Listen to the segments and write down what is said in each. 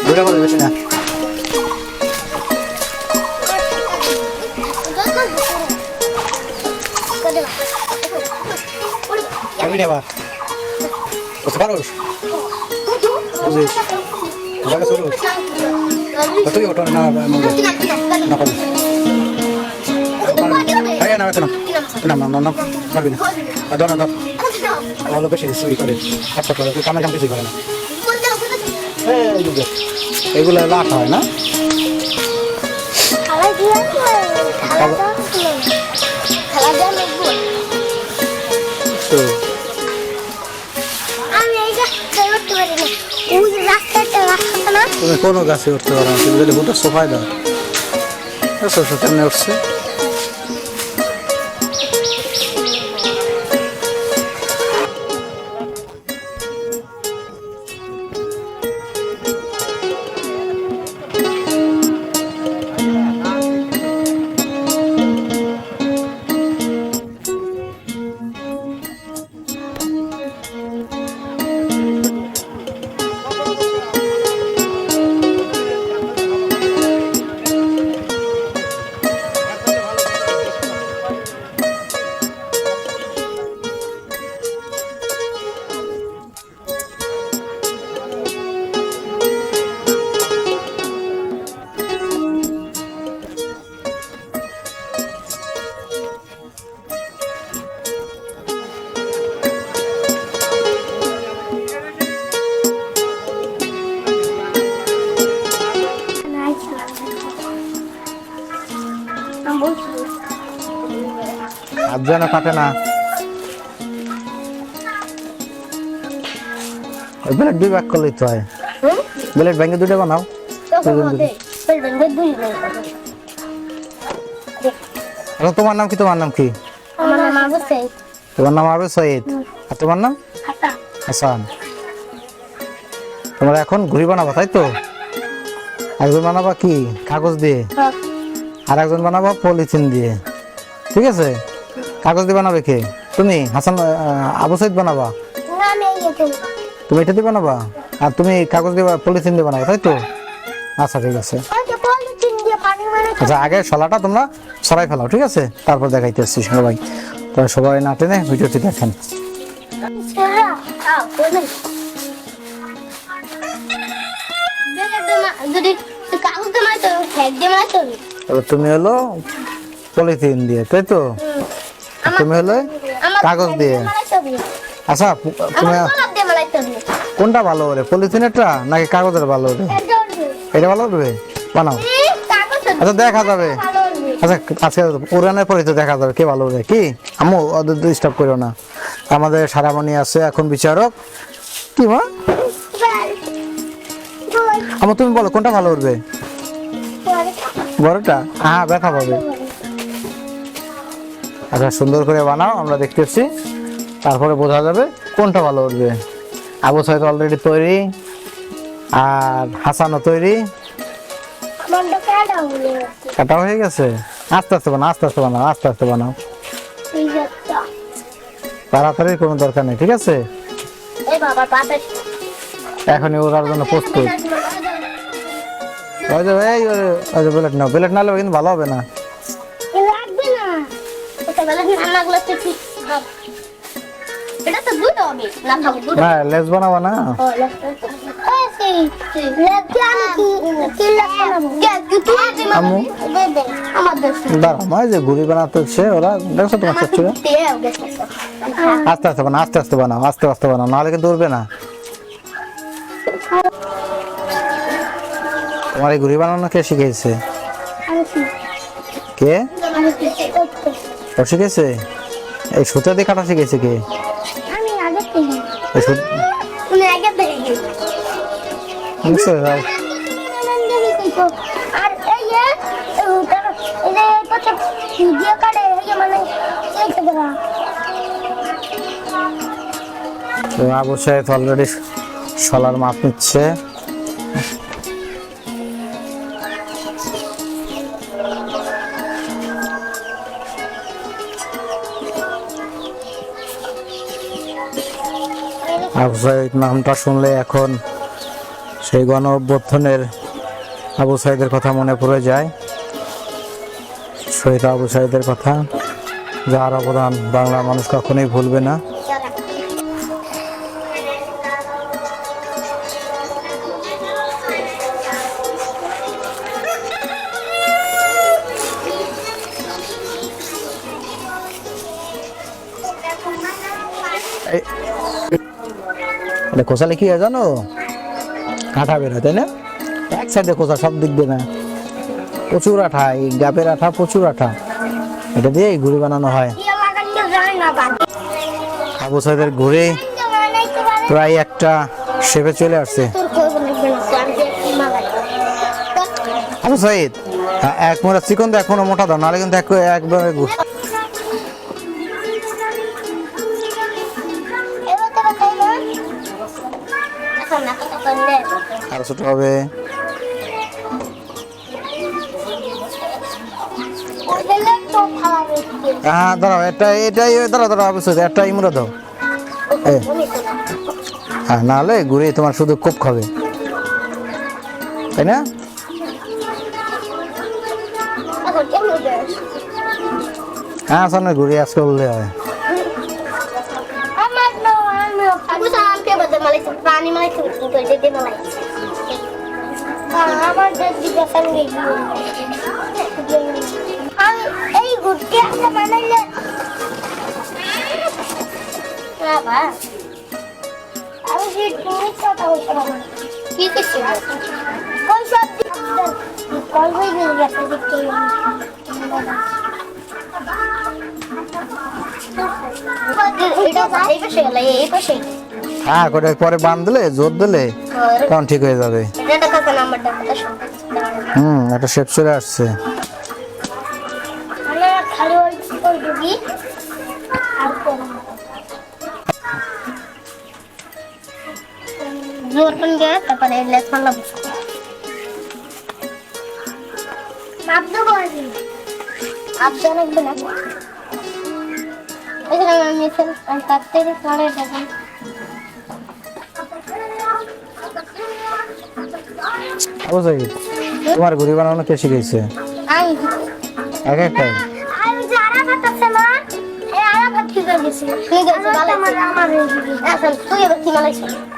দুটা বলে বেশি না আমি নেবা বুঝতে পারোস বুঝিস জায়গা চলো তুই ওটা না না পারবি আরে না না না না না পারবি না ধর না ধর ভালো বেশি চুরি করে আচ্ছা করে তুই কামে কাম কিছু করে না এগুলো লাখ হয় না তুমি কোনো গাছে উঠতে পারো না তুমি যদি ভুটার সোফায় দাও কেমনে উঠছে হাত যেন কাটে না ব্লেড দুই ভাগ করলেই তো হয় ব্লেড ভেঙে দুটো বানাও তোমার নাম কি তোমার নাম কি তোমার নাম আবু সৈয়দ আর তোমার নাম হাসান তোমরা এখন ঘুড়ি বানাবা তাই তো একজন বানাবা কি কাগজ দিয়ে আর একজন বানাবা পলিথিন দিয়ে ঠিক আছে কাগজ দিয়ে বানাবে কে তুমি হাসান আবু সৈয়দ বানাবা তুমি এটা দিয়ে বানাবা আর তুমি কাগজ দিয়ে পলিথিন দিয়ে বানাবা তাই তো আচ্ছা ঠিক আছে আচ্ছা আগে শলাটা তোমরা সরাই ফেলাও ঠিক আছে তারপর দেখাইতে আসছি সবাই তো সবাই না টেনে ভিডিওটি দেখেন তুমি হলো পলিথিন দিয়ে তাই তো তুমি হলো কাগজ দিয়ে আচ্ছা তুমি কোনটা ভালো হবে পলিথিনেরটা নাকি কাগজের ভালো হবে এটা ভালো হবে বানাও আচ্ছা দেখা যাবে আচ্ছা আজকে পুরানের পরে তো দেখা যাবে কে ভালো হবে কি আম্মু ওদের ডিস্টার্ব করো না আমাদের সারামণি আছে এখন বিচারক কি মা আমার তুমি বলো কোনটা ভালো উঠবে বড়টা হ্যাঁ ব্যথা পাবে আচ্ছা সুন্দর করে বানাও আমরা দেখতেছি তারপরে বোঝা যাবে কোনটা ভালো উঠবে আবু সৈয়দ অলরেডি তৈরি আর হাসানও তৈরি কাটা হয়ে গেছে আস্তে আস্তে বানাও আস্তে আস্তে বানাও আস্তে আস্তে বানাও তাড়াতাড়ি কোনো দরকার নেই ঠিক আছে এখনই ওরার জন্য প্রস্তুত ব্লেড নাও ব্লেড নাহলে কিন্তু ভালো হবে না না লেস বানাবো না যে ঘুড়ি বানাতে হচ্ছে ওরা দেখছো তোমার চাচ্ছিরা আস্তে আস্তে বানাও আস্তে আস্তে বানাও আস্তে আস্তে বানাও নাহলে কিন্তু উঠবে না তোমার এই ঘুড়ি বানানো কে শিখেছে কে ও শিখেছে এই সুতা দিয়ে কাটা শিখেছে কে আবু সাহেব অলরেডি শলার মাপ নিচ্ছে আবু সাইদ নামটা শুনলে এখন সেই গণ অভ্যুত্থানের আবু সাইদের কথা মনে পড়ে যায়। শহীদ আবু সাইদের কথা, যার অবদান বাংলার মানুষ কখনোই ভুলবে না। কোচালে কি হয় জানো, আঠা বের হয়, তাই না? এক সাইডে কোচা, সব দিক দিয়ে না, প্রচুর আঠা, এই গাবের আঠা প্রচুর আঠা, এটা দিয়ে ঘুড়ি বানানো হয়। আবু সাইদের ঘুড়ি প্রায় একটা শেপে চলে আসছে। আবু সাইদ এক মোড়া চিকন তো এখনো মোটা দাও, নাহলে কিন্তু একবারে আরো ছোট হবে। হ্যাঁ দাঁড়াও, এটাই দাঁড়াও অবশ্যই একটা ইমরা দাও। হ্যাঁ, নাহলে ঘুরে তোমার শুধু কোপ খাবে, তাই না? হ্যাঁ সামনে ঘুরে আজকে বললে হয়। এই গুড়টি আমরা বানাইলে আমি সেই তুমি কথা বলতে পারবো কি করছি কোন সব কল হয়ে গেছে দেখতে হ্যাঁ করে পরে বাঁধ দিলে, জোর দিলে তখন ঠিক হয়ে যাবে। একটা শেপ চলে আসছে। তারপরে তোমার ঘুড়ি বানানো কে শিখেছে? এক একটাই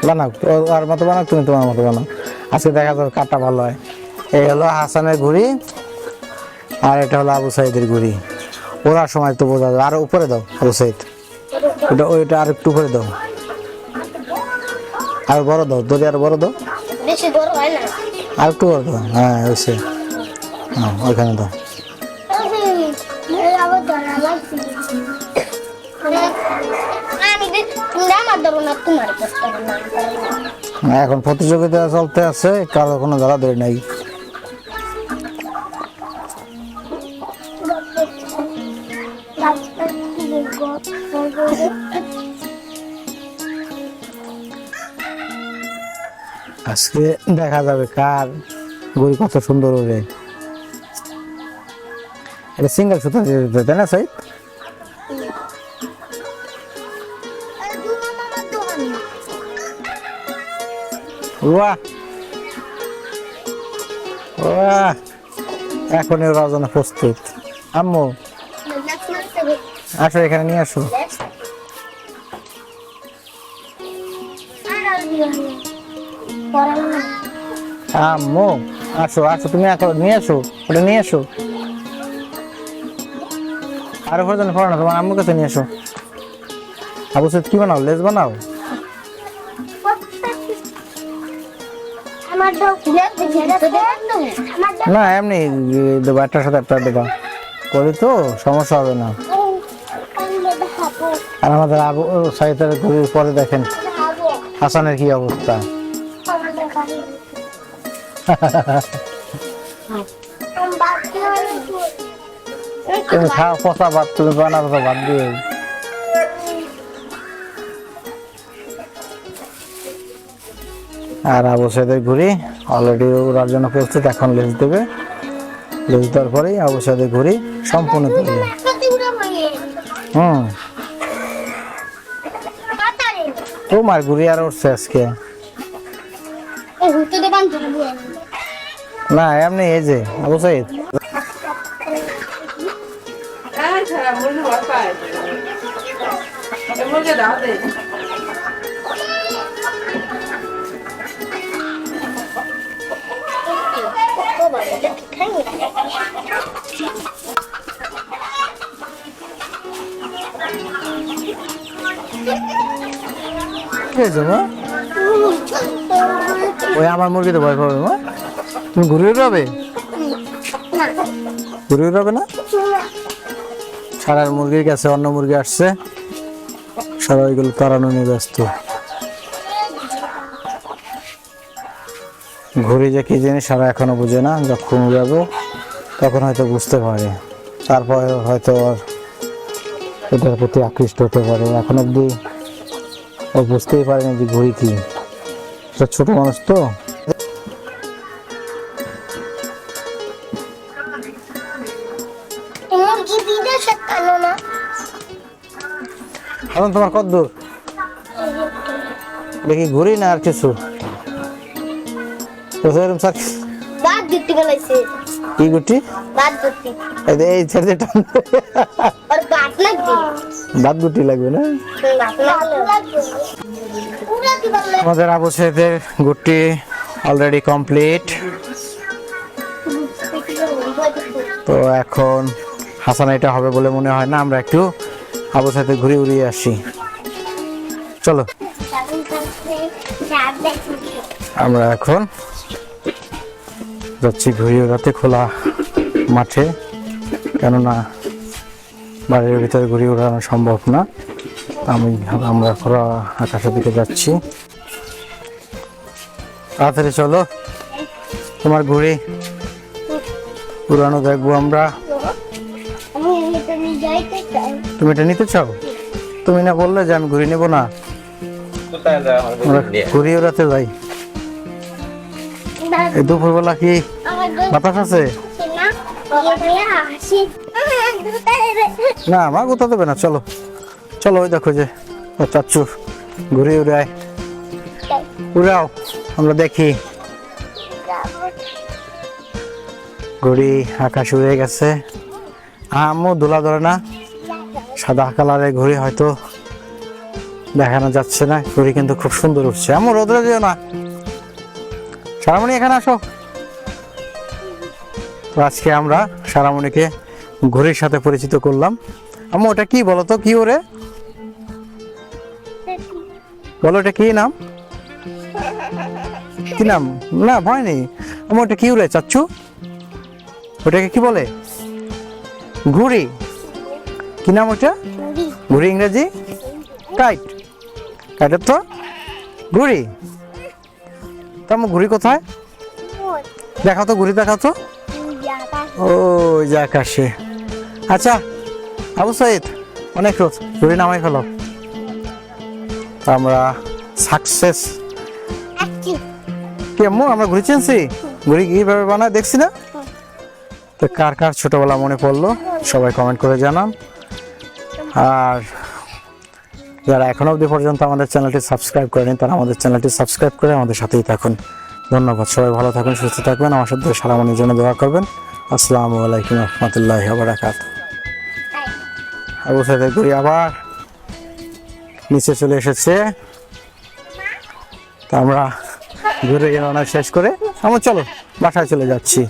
বানাও, আর মতো বানাও, তুমি তোমার মতো বানাও। আজকে দেখা যাবে কাটা ভালো হয়। এই হলো হাসানের ঘুড়ি, আর এটা হলো আবু সাইদের ঘুড়ি। ওরার সময় তো বোঝা যাবে। আরো উপরে দাও আবু সাইদ, ওইটা আর একটু উপরে দাও, আর বড় দাও, যদি আর বড় দাও, আর একটু বড় দাও। হ্যাঁ হয়েছে, হ্যাঁ ওইখানে দাও। এখন প্রতিযোগিতা চলতে আছে, কারো কোনো ধরা ধরে নাই। আজকে দেখা যাবে কার ঘুড়ি কত সুন্দর হবে। এটা সিঙ্গেল সুতা দিয়ে দিতে, তাই না সাইদ? বাহ বাহ, এখনই ওরা জন্য প্রস্তুত। আম্মু আসো, এখানে নিয়ে আসো। আম্মু আসো আসো, তুমি নিয়ে আসো, ওটা নিয়ে আসো। আর উপরে যেন পড়ো না, তোমার আম্মুর কাছে নিয়ে আসো। আবু সাইদ কি বানাও, লেজ বানাও? না এমনি দেবো, একটার সাথে একটা দেবা, করি তো সমস্যা হবে না। আর আমাদের আবু সাইদের ঘুরির পরে দেখেন হাসানের কি অবস্থা। তুমি খাও পচা ভাত, তুমি বানাবো ভাত দিয়ে। আর আবু সাইদের ঘুরি অলরেডি ওরার জন্য প্রস্তুত, এখন লেজ দেবে। লেজ দেওয়ার পরেই আবু সাইদের ঘুড়ি সম্পূর্ণ তৈরি। হুম, তোমার ঘুড়ি আর উঠছে আজকে না, এমনি এই যে আবু সাইদ কি হয়েছে মা? ওই আমার মুরগিতে ভয় পাবে মা? তুমি ঘুরে উড়াবে? ঘুরে উড়াবে না? ছাড়ার মুরগির কাছে অন্য মুরগি আসছে, সারা ওইগুলো তাড়ানো নিয়ে ব্যস্ত। ঘুরি যে কি জিনিস সারা এখনো বুঝে না, যখন উড়াবো তখন হয়তো বুঝতে পারে, তারপর হয়তো ওর এটার প্রতি আকৃষ্ট হতে পারে। এখন অব্দি ও বুঝতেই পারেনি যে ঘুড়ি কি, সেটা ছোট মানুষ তো। এখন তোমার কত দূর দেখি, ঘুরি না আর কিছু? কি গুটি? এই ছেড়ে দাঁত গুটি লাগবে না? আমাদের আবু সাইদের গুটি অলরেডি কমপ্লিট। তো এখন হাসান এটা হবে বলে মনে হয় না, আমরা একটু আবু সাইদের ঘুরে উড়িয়ে আসি। চলো আমরা এখন যাচ্ছি ঘুরে উড়াতে খোলা মাঠে, কেননা বাড়ির ভিতরে ঘুরে উড়ানো সম্ভব না। আমরা খোলা আকাশের দিকে যাচ্ছি। তাড়াতাড়ি চলো, তোমার ঘুড়ি উড়ানো দেখবো আমরা। তুমি এটা নিতে চাও? তুমি না বললে যে আমি ঘুড়ি নেবো না? ঘুড়ি উড়াতে যাই। এই দুপুরবেলা কি বাতাস আছে? না মা গোতা দেবে না, চলো চলো। ওই দেখো যে চাচ্চু ঘুরে উড়ায়, উড়াও আমরা দেখি। ঘুড়ি আকাশ উড়ে গেছে। আম্মু দোলা ধরে না, সাদা কালারের ঘুড়ি হয়তো দেখানো যাচ্ছে না, ঘুড়ি কিন্তু খুব সুন্দর উঠছে। আম্মু রোদরে যেও না, সারামণি এখানে আসো। তো আজকে আমরা সারামণিকে ঘুড়ির সাথে পরিচিত করলাম। আম্মু ওটা কি বলো তো, কি ওরে বলো, এটা কি নাম? কি নাম? না ভয় নেই আম্মু, ওটা কি উড়ে চাচ্ছু? ওটাকে কি বলে? ঘুড়ি। কি নাম ওটা? ঘুড়ি ইংরেজি কাইট। কাইটের তো ঘুড়ি। তো আম্মু ঘুড়ি কোথায় দেখাও তো, ঘুড়ি দেখাও তো। ও যে আকাশে। আচ্ছা আবু সাইদ অনেক রোদ, ঘুড়ি নামাই ফেলো। আমরা সাকসেস। কি আম্মু আমরা ঘুড়ি চিনছি? ঘুড়ি কিভাবে বানায় দেখছি না? তো কার কার ছোটবেলা মনে পড়লো সবাই কমেন্ট করে জানান। আর যারা এখনো অবধি পর্যন্ত আমাদের চ্যানেলটি সাবস্ক্রাইব করেনি, তারা আমাদের চ্যানেলটি সাবস্ক্রাইব করে আমাদের সাথেই থাকুন। ধন্যবাদ। সবাই ভালো থাকুন, সুস্থ থাকবেন, আমার সাথে সারামণির জন্য দোয়া করবেন। আসসালামু আলাইকুম রহমতুল্লাহি ওয়া বারাকাতুহু। আবু সাইদের ঘুড়ি আবার নিচে চলে এসেছে। তো আমরা ঘুরে রওনা শেষ করে আমরা চলো বাসায় চলে যাচ্ছি।